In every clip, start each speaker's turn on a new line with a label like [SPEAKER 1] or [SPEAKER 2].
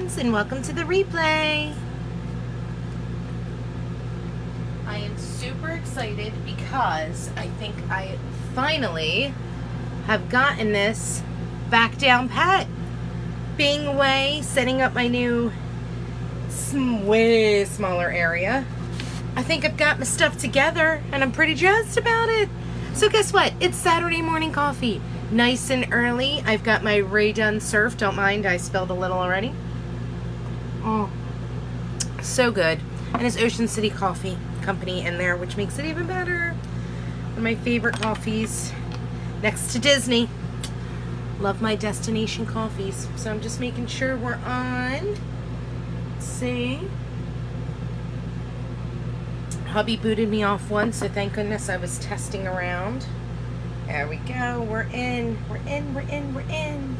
[SPEAKER 1] friends, and welcome to the replay. I am super excited because I think I finally have gotten this back down pat. Being away, setting up my new way smaller area, I think I've got my stuff together and I'm pretty jazzed about it. So guess what? It's Saturday morning coffee. Nice and early. I've got my Ray Dunn Surf. Don't mind, I spilled a little already. Oh, so good. And it's Ocean City Coffee Company in there, which makes it even better. One of my favorite coffees next to Disney. Love my destination coffees. So I'm just making sure we're on. Let's see. Hubby booted me off once, so thank goodness I was testing around. There we go. We're in. We're in.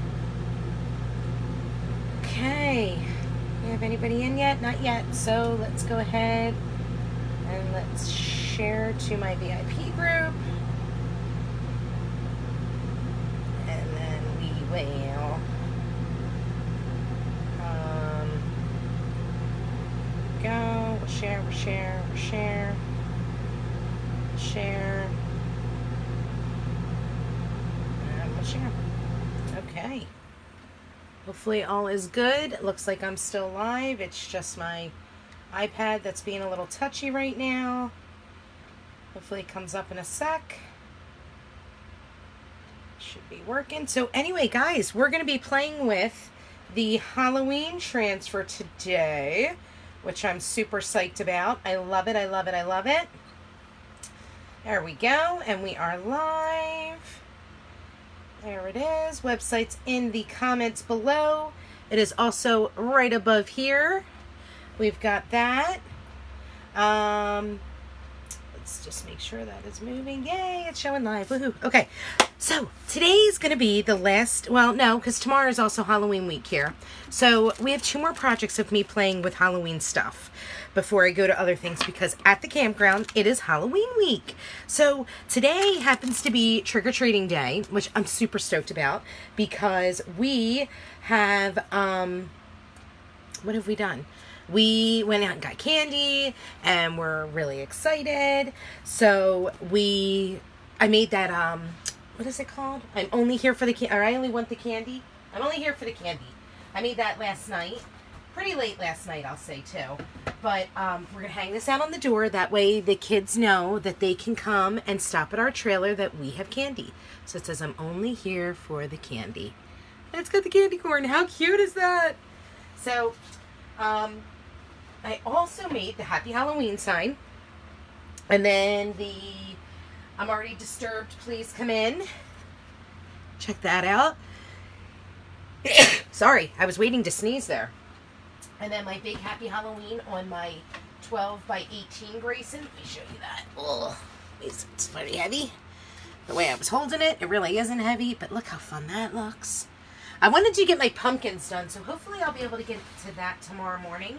[SPEAKER 1] Okay. We have anybody in yet? Not yet. So let's go ahead and let's share to my VIP group. And then we will go. We'll share. Share. Okay. Hopefully all is good. It looks like I'm still live. It's just my iPad that's being a little touchy right now. Hopefully it comes up in a sec. Should be working. So anyway, guys, we're going to be playing with the Halloween transfer today, which I'm super psyched about. I love it. I love it. There we go. And we are live. There it is. Website's in the comments below. It is also right above here. We've got that. Let's just make sure that is moving. Yay, it's showing live. Woohoo. Okay, so today's going to be the last, well, no, because tomorrow is also Halloween week here. So we have 2 more projects of me playing with Halloween stuff before I go to other things, because at the campground, it is Halloween week. So today happens to be trick-or-treating day, which I'm super stoked about, because we have, what have we done? We went out and got candy, and we're really excited. So I made that, what is it called? I'm only here for the candy, or I only want the candy. I'm only here for the candy. I made that last night. Pretty late last night, I'll say, too. But we're going to hang this out on the door. That way the kids know that they can come and stop at our trailer that we have candy. So it says, I'm only here for the candy. And it's got the candy corn. How cute is that? So, I also made the Happy Halloween sign. And then the I'm already disturbed, please come in. Check that out. Sorry, I was waiting to sneeze there. And then my big Happy Halloween on my 12 by 18 Greyson. Let me show you that. Oh, it's very heavy. The way I was holding it, it really isn't heavy, but look how fun that looks. I wanted to get my pumpkins done, so hopefully I'll be able to get to that tomorrow morning.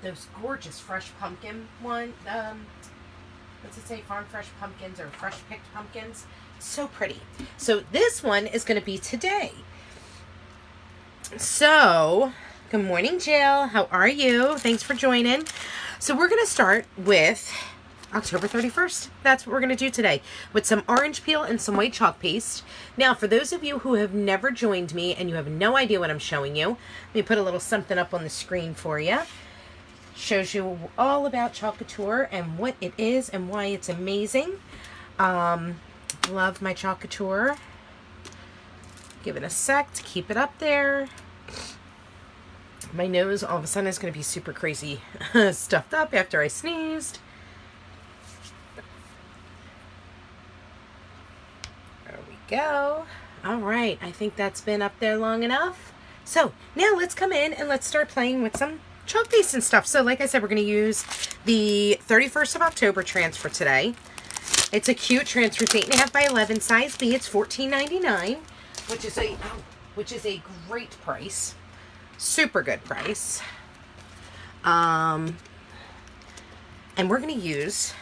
[SPEAKER 1] Those gorgeous fresh pumpkin what's it say? Farm fresh pumpkins or fresh picked pumpkins. So pretty. So this one is going to be today. So, good morning, Jill. How are you? Thanks for joining. So we're going to start with October 31st. That's what we're going to do today, with some orange peel and some white chalk paste. Now, for those of you who have never joined me and you have no idea what I'm showing you, let me put a little something up on the screen for you. Shows you all about Chalk Couture and what it is and why it's amazing. Love my Chalk Couture. Give it a sec to keep it up there. My nose all of a sudden is going to be super crazy stuffed up after I sneezed. There we go. All right, I think that's been up there long enough. So now let's come in and let's start playing with some chalk paste and stuff. So like I said, we're going to use the 31st of October transfer today. It's a cute transfer. It's 8.5 by 11 size B. It's $14.99, which is a great price. Super good price. And we're going to use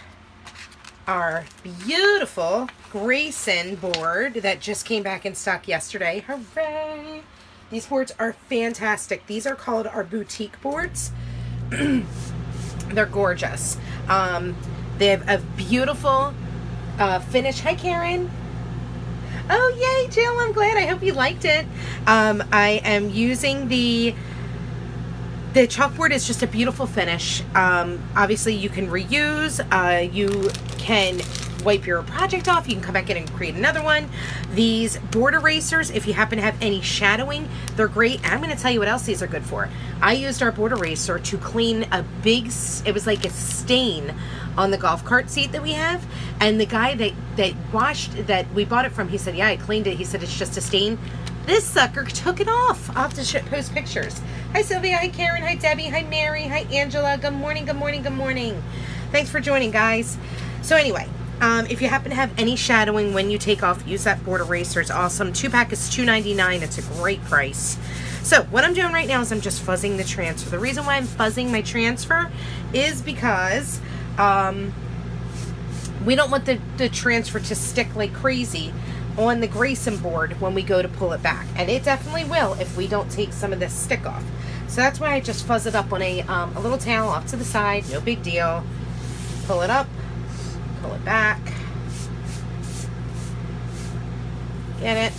[SPEAKER 1] our beautiful Greyson board that just came back in stock yesterday. Hooray! These boards are fantastic. These are called our boutique boards. They're gorgeous. They have a beautiful finish. Hi, Karen. Oh, yay, Jill. I'm glad. I hope you liked it. I am using the chalkboard is just a beautiful finish. Obviously, you can reuse. You can wipe your project off. You can come back in and create another one. These board erasers, if you happen to have any shadowing, they're great. And I'm going to tell you what else these are good for. I used our board eraser to clean a big, it was like a stain on the golf cart seat that we have. And the guy that we bought it from, he said, yeah, I cleaned it. He said, it's just a stain. This sucker took it off. I'll have to post pictures. Hi, Sylvia. Hi, Karen. Hi, Debbie. Hi, Mary. Hi, Angela. Good morning. Good morning. Good morning. Thanks for joining, guys. So anyway, if you happen to have any shadowing when you take off, use that board eraser. It's awesome. 2-pack is $2.99. It's a great price. So what I'm doing right now is I'm just fuzzing the transfer. The reason why I'm fuzzing my transfer is because we don't want the transfer to stick like crazy on the Greyson board when we go to pull it back. And it definitely will if we don't take some of this stick off. So that's why I just fuzz it up on a little towel off to the side. No big deal. Pull it up. Pull it back. Get it?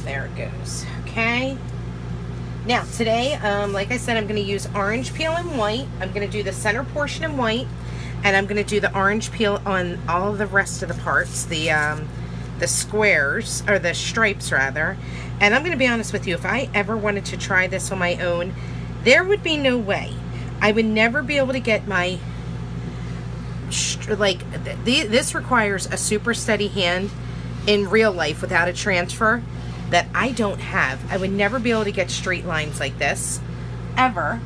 [SPEAKER 1] There it goes. Okay. Now today, like I said, I'm going to use orange peel and white. I'm going to do the center portion in white, and I'm going to do the orange peel on all of the rest of the parts, the squares, or the stripes rather. And I'm going to be honest with you, if I ever wanted to try this on my own, there would be no way. I would never be able to get my, this requires a super steady hand in real life without a transfer that I don't have. I would never be able to get straight lines like this, ever.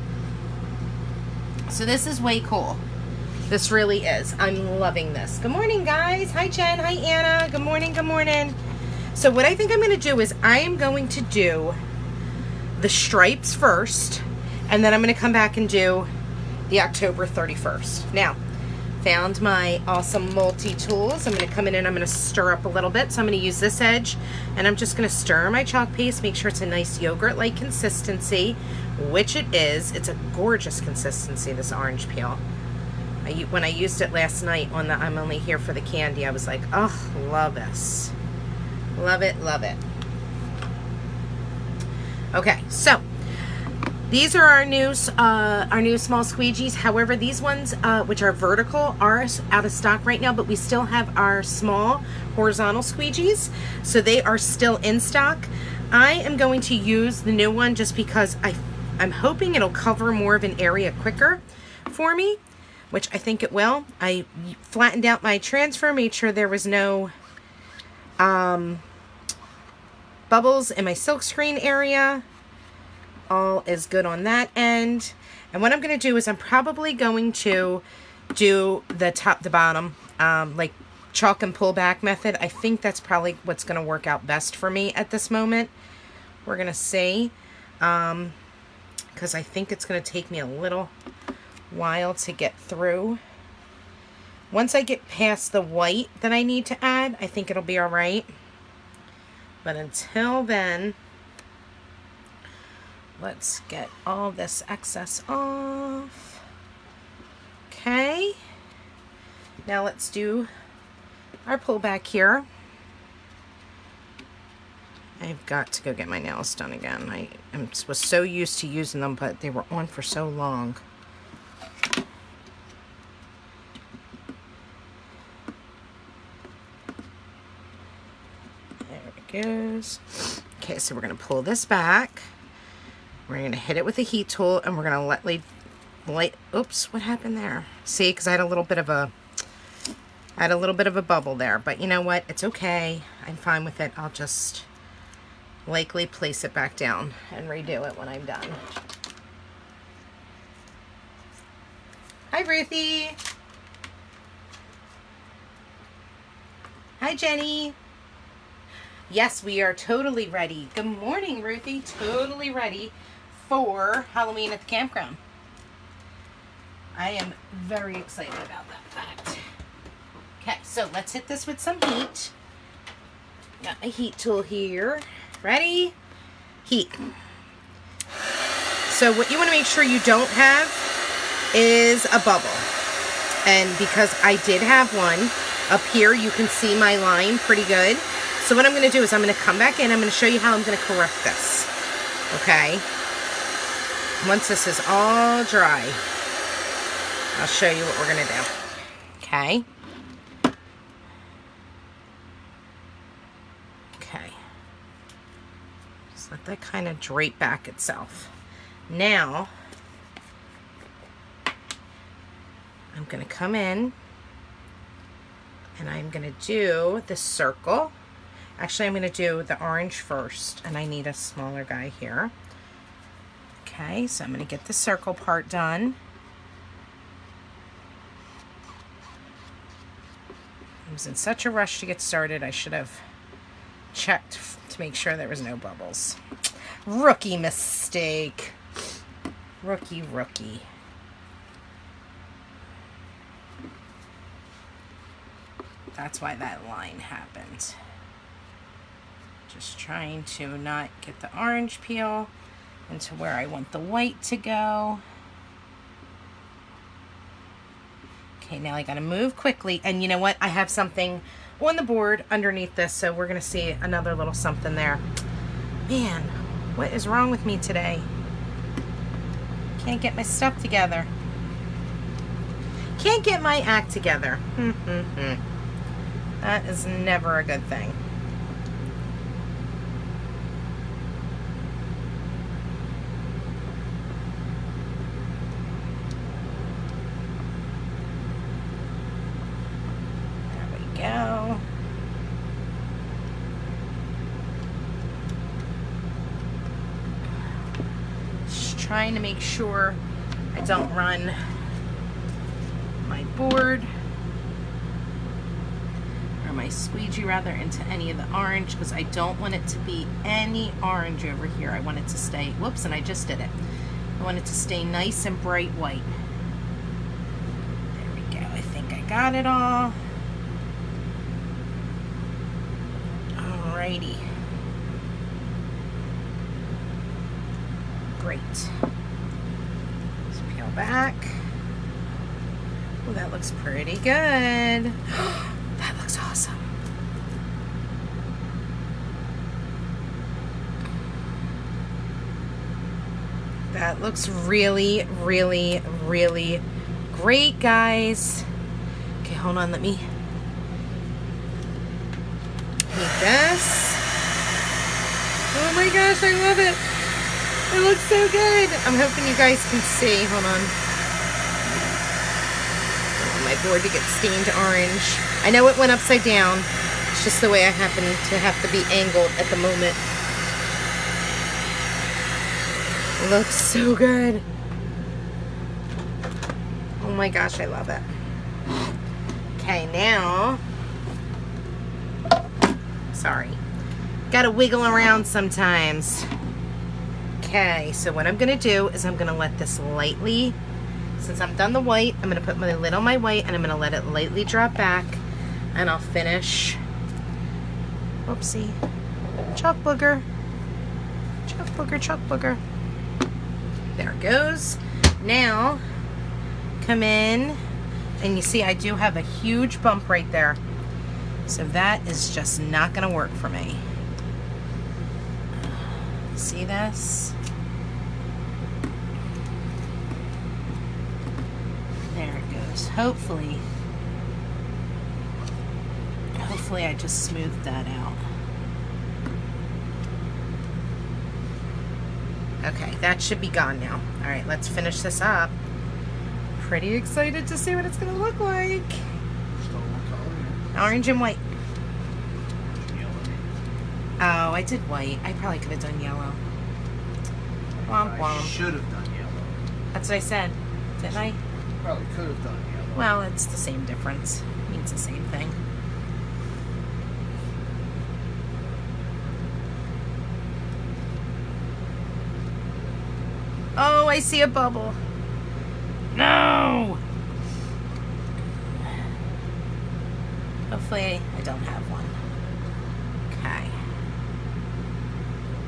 [SPEAKER 1] So this is way cool. This really is. I'm loving this. Good morning, guys. Hi, Jen. Hi, Anna. Good morning. Good morning. So what I think I'm going to do is I am going to do the stripes first, and then I'm going to come back and do the October 31st. Now, found my awesome multi-tools. I'm going to come in and I'm going to stir up a little bit. So I'm going to use this edge, and I'm just going to stir my chalk paste, make sure it's a nice yogurt-like consistency, which it is. It's a gorgeous consistency, this orange peel. When I used it last night on the I'm Only Here for the Candy, I was like, oh, love this. Love it, love it. Okay, so these are our new small squeegees. However, these ones, which are vertical, are out of stock right now, but we still have our small horizontal squeegees, so they are still in stock. I am going to use the new one just because I'm hoping it'll cover more of an area quicker for me, which I think it will. I flattened out my transfer, made sure there was no bubbles in my silkscreen area. All is good on that end. And what I'm going to do is I'm probably going to do the top to bottom, like chalk and pull back method. I think that's probably what's going to work out best for me at this moment. We're going to see, because I think it's going to take me a little while to get through. Once I get past the white that I need to add, I think it'll be all right. But until then, let's get all this excess off. Okay. Now let's do our pull back here. I've got to go get my nails done again. I was so used to using them, but they were on for so long. Goes. Okay, so we're going to pull this back. We're going to hit it with a heat tool, and we're going to light. Oops, what happened there? See, because I had a little bit of a bubble there, but you know what? It's okay. I'm fine with it. I'll just likely place it back down and redo it when I'm done. Hi, Ruthie. Hi, Jenny. Yes, we are totally ready. Good morning, Ruthie. Totally ready for Halloween at the campground. I am very excited about that fact. Okay, so let's hit this with some heat. Got my heat tool here. Ready? Heat. So what you want to make sure you don't have is a bubble. And because I did have one, up here you can see my line pretty good. So what I'm going to do is I'm going to come back in. I'm going to show you how I'm going to correct this. Okay. Once this is all dry, I'll show you what we're going to do. Okay. Okay. Just let that kind of drape back itself. Now, I'm going to come in and I'm going to do the circle. Actually, I'm going to do the orange first, and I need a smaller guy here. Okay, so I'm going to get the circle part done. I was in such a rush to get started, I should have checked to make sure there was no bubbles. Rookie mistake. Rookie. That's why that line happened. Just trying to not get the orange peel into where I want the white to go. Okay, now I gotta move quickly. And you know what? I have something on the board underneath this, so we're gonna see another little something there. Man, what is wrong with me today? Can't get my stuff together. Can't get my act together. That is never a good thing. There we go. Just trying to make sure I don't run my board, or my squeegee rather, into any of the orange, because I don't want it to be any orange over here. I want it to stay, whoops, and I just did it. I want it to stay nice and bright white. There we go. I think I got it all. Alrighty. Great. Let's peel back. Oh, that looks pretty good. That looks awesome. That looks really, really, really great, guys. Okay, hold on, let me heat this. Oh my gosh, I love it. It looks so good. I'm hoping you guys can see. Hold on. My board to get stained orange. I know it went upside down. It's just the way I happen to have to be angled at the moment. It looks so good. Oh my gosh, I love it. Okay, now, sorry, gotta wiggle around sometimes. Okay, so what I'm gonna do is I'm gonna let this lightly, since I'm done the white, I'm gonna put my lid on my white and I'm gonna let it lightly drop back, and I'll finish. Oopsie. Chalk booger. Chalk booger, chalk booger. There it goes. Now, come in, and you see I do have a huge bump right there. So that is just not gonna work for me. See this? There it goes. Hopefully I just smoothed that out. Okay, that should be gone now. All right, let's finish this up. Pretty excited to see what it's gonna look like. Orange and white. Oh, I did white. I probably could have done yellow. Womp womp.
[SPEAKER 2] I should have done yellow.
[SPEAKER 1] That's what I said, didn't I?
[SPEAKER 2] Probably could have done yellow.
[SPEAKER 1] Well, it's the same difference. It means the same thing. Oh, I see a bubble. No! Hopefully I don't have one. Okay.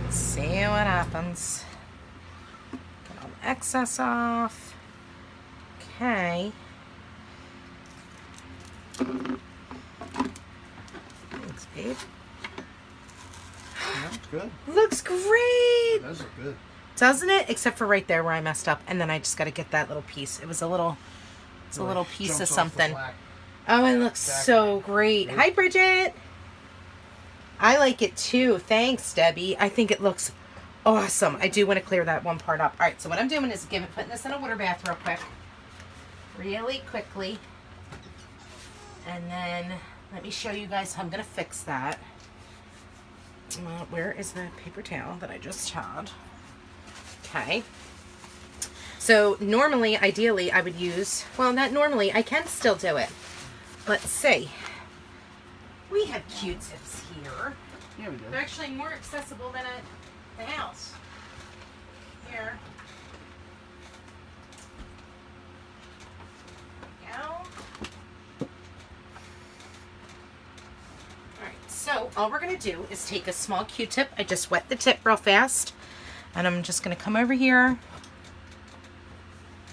[SPEAKER 1] Let's see what happens. Get all excess off. Okay. Thanks, babe.
[SPEAKER 2] Yeah, it's good.
[SPEAKER 1] Looks great.
[SPEAKER 2] Those are good.
[SPEAKER 1] Doesn't it? Except for right there where I messed up. And then I just got to get that little piece. It was a little, it's a little piece of something. Oh, it looks so great. Hi, Bridget. I like it too. Thanks, Debbie. I think it looks awesome. I do want to clear that one part up. All right, so what I'm doing is putting this in a water bath real quick. Really quickly. And then let me show you guys how I'm going to fix that. Where is the paper towel that I just had? Okay. So normally, ideally, I would use, well, not normally, I can still do it. Let's see. We have Q-tips here.
[SPEAKER 2] Yeah, we do.
[SPEAKER 1] They're actually more accessible than at the house. Here. There we go. Alright, so all we're going to do is take a small Q-tip. I just wet the tip real fast. And I'm just going to come over here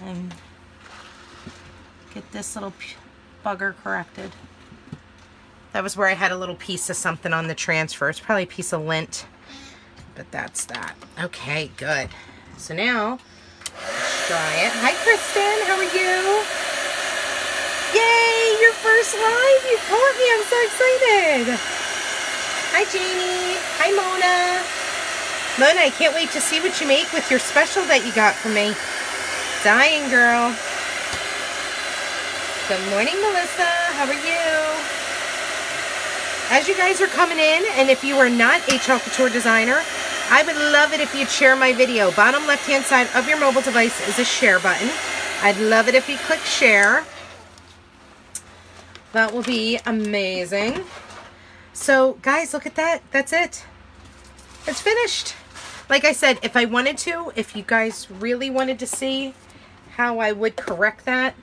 [SPEAKER 1] and get this little bugger corrected. That was where I had a little piece of something on the transfer. It's probably a piece of lint, but that's that. Okay, good. So now, let's try it. Hi, Kristen. How are you? Yay, your first live. You caught me. I'm so excited. Hi, Jamie. Hi, Mona. Mona, I can't wait to see what you make with your special that you got for me. Dying, girl. Good morning, Melissa. How are you? As you guys are coming in, and if you are not a Chalk Couture designer, I would love it if you'd share my video. Bottom left-hand side of your mobile device is a share button. I'd love it if you click share. That will be amazing. So, guys, look at that. That's it. It's finished. Like I said, if I wanted to, if you guys really wanted to see how I would correct that,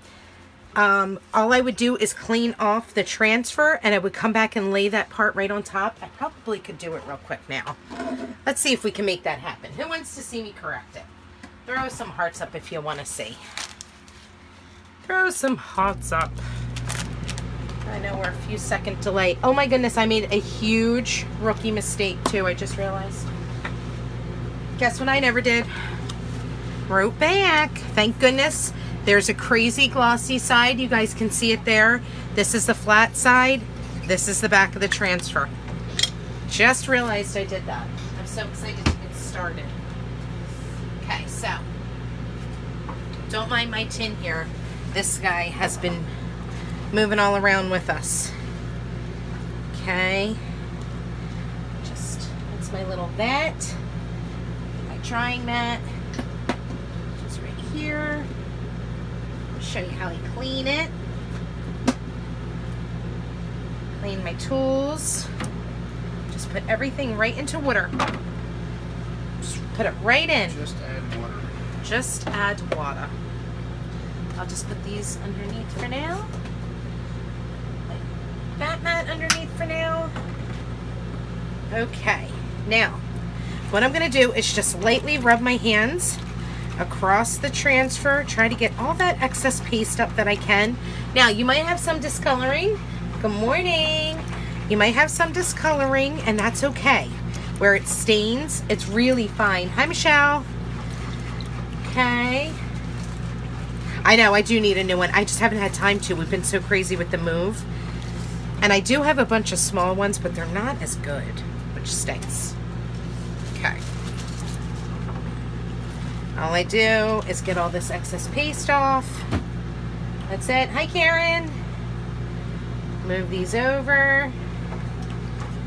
[SPEAKER 1] all I would do is clean off the transfer and I would come back and lay that part right on top. I probably could do it real quick now. Let's see if we can make that happen. Who wants to see me correct it? Throw some hearts up if you want to see. Throw some hearts up. I know we're a few second delay. Oh my goodness, I made a huge rookie mistake too, I just realized. Guess what I never did? Wrote back. Thank goodness. There's a crazy glossy side. You guys can see it there. This is the flat side. This is the back of the transfer. Just realized I did that. I'm so excited to get started. Okay, so don't mind my tin here. This guy has been moving all around with us. Okay. That's my little vat. My drying mat. Just right here. I'll show you how I clean it. Clean my tools. Just put everything right into water. Just put it right in.
[SPEAKER 2] Just add water.
[SPEAKER 1] Just add water. I'll just put these underneath for now. That mat underneath for now. Okay, now what I'm going to do is just lightly rub my hands across the transfer, try to get all that excess paste up that I can. Now you might have some discoloring. Good morning. You might have some discoloring and that's okay. Where it stains, it's really fine. Hi, Michelle. Okay. I know I do need a new one. I just haven't had time to. We've been so crazy with the move. And I do have a bunch of small ones, but they're not as good, which stinks. Okay. All I do is get all this excess paste off. That's it. Hi, Karen. Move these over.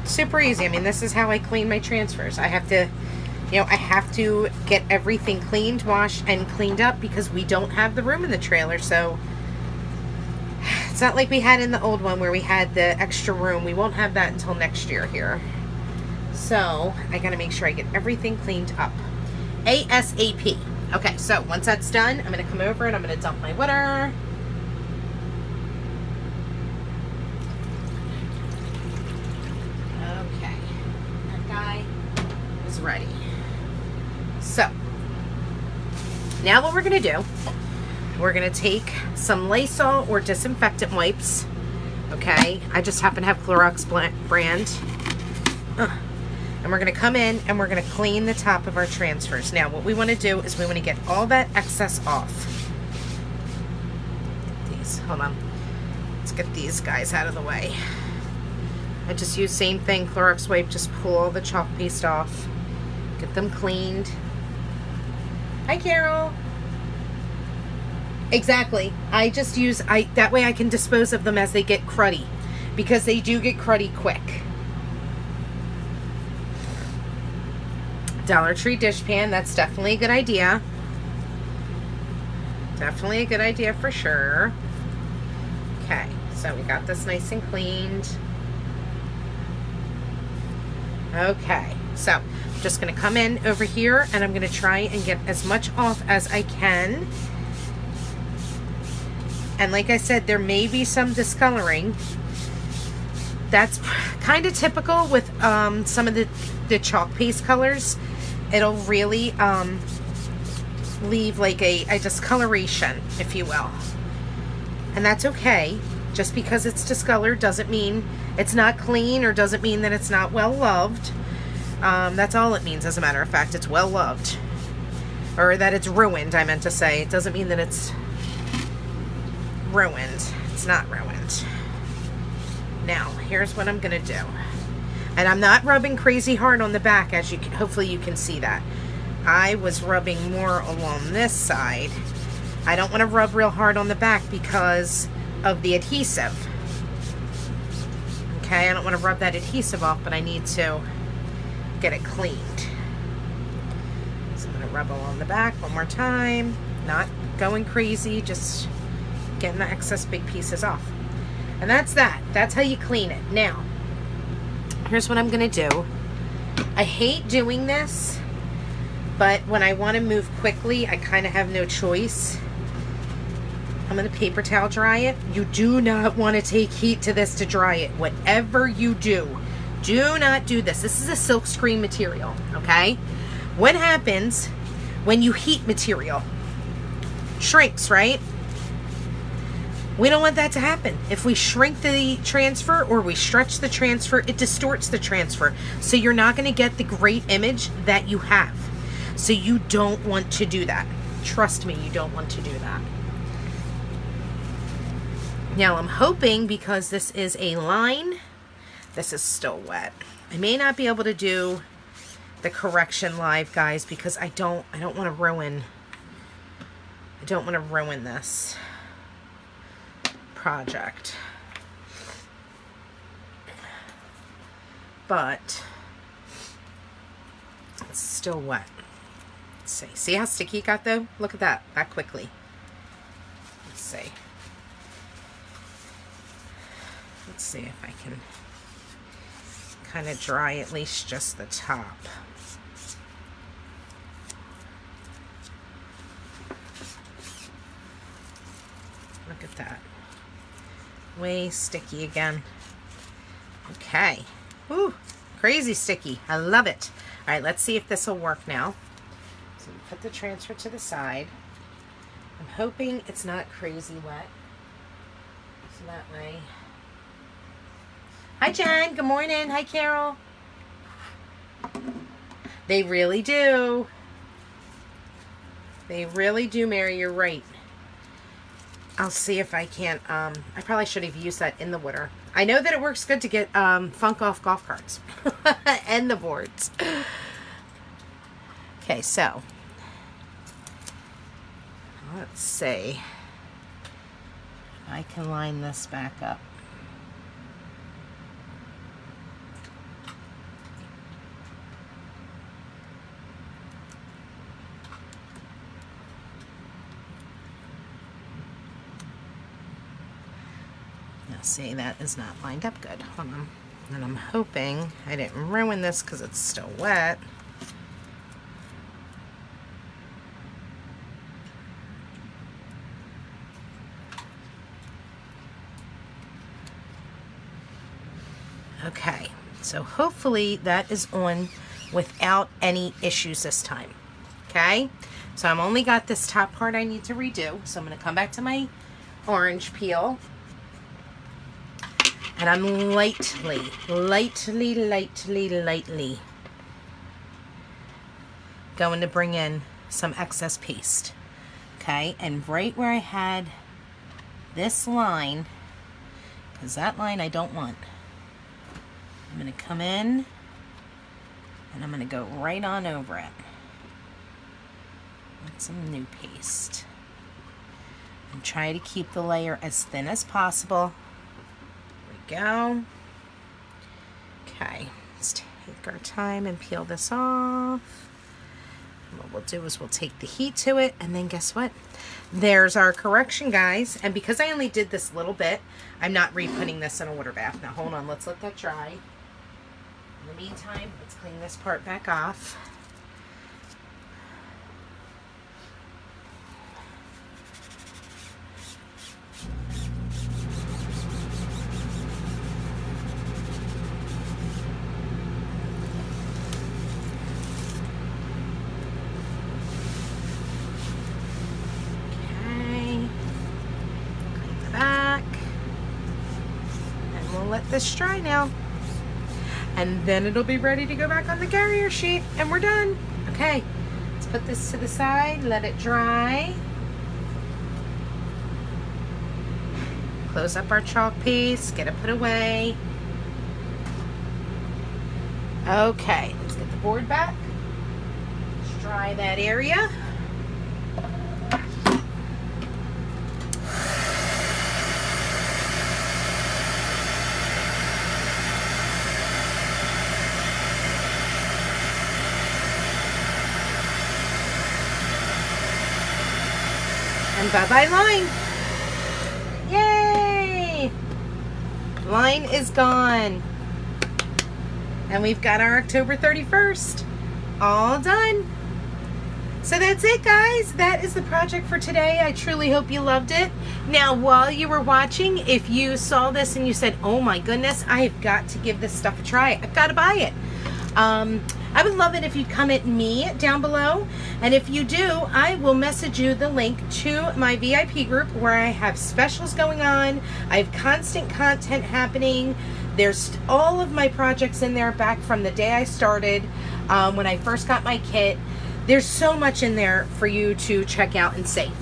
[SPEAKER 1] Super easy. I mean, this is how I clean my transfers. I have to, you know, I have to get everything cleaned, washed, and cleaned up because we don't have the room in the trailer, so it's not like we had in the old one where we had the extra room. We won't have that until next year here. So I gotta make sure I get everything cleaned up ASAP. Okay, so once that's done, I'm gonna come over and I'm gonna dump my water. Okay, that guy is ready. So Now what we're gonna do, we're gonna take some Lysol or disinfectant wipes. Okay, I just happen to have Clorox brand. And we're gonna come in and we're gonna clean the top of our transfers. Now what we wanna do is we wanna get all that excess off. These, hold on. Let's get these guys out of the way. I just use same thing, Clorox wipe, just pull all the chalk paste off. Get them cleaned. Hi, Carol. Exactly. I just use, that way I can dispose of them as they get cruddy, because they do get cruddy quick. Dollar Tree dish pan, that's definitely a good idea. Definitely a good idea for sure. Okay, so we got this nice and cleaned. Okay, so I'm just gonna come in over here and I'm gonna try and get as much off as I can. And like I said, there may be some discoloring. That's kind of typical with some of the chalk paste colors. It'll really leave like a discoloration, if you will. And that's okay. Just because it's discolored doesn't mean it's not clean, or doesn't mean that it's not well loved. That's all it means, as a matter of fact. It's well loved. Or that it's ruined, I meant to say. It doesn't mean that it's ruined. It's not ruined. Now, here's what I'm gonna do. And I'm not rubbing crazy hard on the back, as you can, hopefully you can see that. I was rubbing more along this side. I don't want to rub real hard on the back because of the adhesive. Okay, I don't want to rub that adhesive off, but I need to get it cleaned. So I'm going to rub along the back one more time. Not going crazy, just getting the excess big pieces off. And that's that. That's how you clean it. Now, here's what I'm going to do. I hate doing this, but when I want to move quickly, I kind of have no choice. I'm going to paper towel dry it. You do not want to take heat to this to dry it. Whatever you do not do this. This is a silk screen material, okay? What happens when you heat material? Shrinks, right? We don't want that to happen. If we shrink the transfer or we stretch the transfer, it distorts the transfer. So you're not going to get the great image that you have. So you don't want to do that. Trust me, you don't want to do that. Now I'm hoping, because this is a line, this is still wet. I may not be able to do the correction live, guys, because I don't want to ruin this project. But it's still wet. Let's see. See how sticky it got though? Look at that quickly. Let's see. Let's see if I can kind of dry at least just the top. Look at that. Way sticky again. Okay. Woo, crazy sticky. I love it. All right, let's see if this will work now. So we put the transfer to the side. I'm hoping it's not crazy wet. So that way. Hi, Jen. Good morning. Hi, Carol. They really do. They really do, Mary. You're right. I'll see if I can. I probably should have used that in the water. I know that it works good to get funk off golf carts and the boards. Okay, so let's see. I can line this back up. See, that is not lined up good. Hold on. And I'm hoping I didn't ruin this because it's still wet. Okay, so hopefully that is on without any issues this time. Okay, So I'm only got this top part I need to redo. So I'm going to come back to my orange peel. And I'm lightly going to bring in some excess paste. Okay, and right where I had this line, because that line I don't want, I'm going to come in and I'm going to go right on over it with some new paste. And try to keep the layer as thin as possible. There we go. Okay, let's take our time and peel this off. What we'll do is we'll take the heat to it, and then guess what? There's our correction, guys. And because I only did this little bit, I'm not re-putting this in a water bath. Now hold on, let's let that dry. In the meantime, let's clean this part back off. Let this dry now, and then it'll be ready to go back on the carrier sheet, and we're done. Okay, let's put this to the side, let it dry. Close up our chalk piece, get it put away. Okay, let's get the board back. Let's dry that area. And bye-bye line. Yay! Line is gone. And we've got our October 31st all done. So that's it, guys. That is the project for today. I truly hope you loved it. Now, while you were watching, if you saw this and you said, oh my goodness, I've got to give this stuff a try. I've got to buy it. I would love it if you'd comment me down below, and if you do, I will message you the link to my VIP group where I have specials going on. I have constant content happening. There's all of my projects in there back from the day I started, when I first got my kit. There's so much in there for you to check out and see.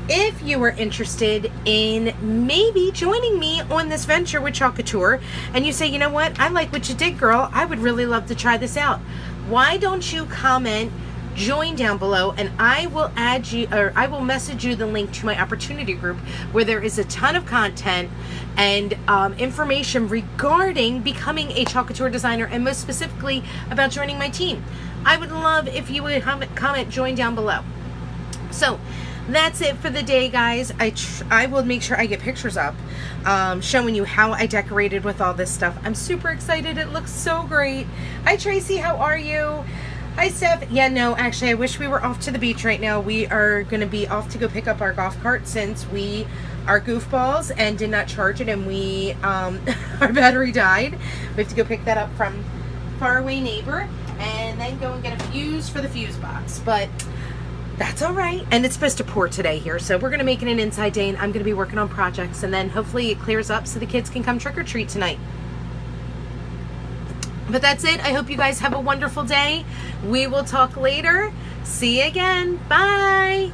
[SPEAKER 1] If you were interested in maybe joining me on this venture with Chalk Couture, and you say, you know what, I like what you did, girl, I would really love to try this out. Why don't you comment, join down below, and I will add you, or I will message you the link to my opportunity group where there is a ton of content and information regarding becoming a Chalk Couture designer, and most specifically about joining my team. I would love if you would comment, join down below. So that's it for the day, guys. I will make sure I get pictures up showing you how I decorated with all this stuff. I'm super excited. It looks so great. Hi, Tracy. How are you? Hi, Steph. Yeah, no, actually, I wish we were off to the beach right now. We are going to be off to go pick up our golf cart since we are goofballs and did not charge it, and we our battery died. We have to go pick that up from faraway neighbor and then go and get a fuse for the fuse box. But that's all right. And it's supposed to pour today here, so we're going to make it an inside day, and I'm going to be working on projects, and then hopefully it clears up so the kids can come trick-or-treat tonight. But that's it. I hope you guys have a wonderful day. We will talk later. See you again. Bye.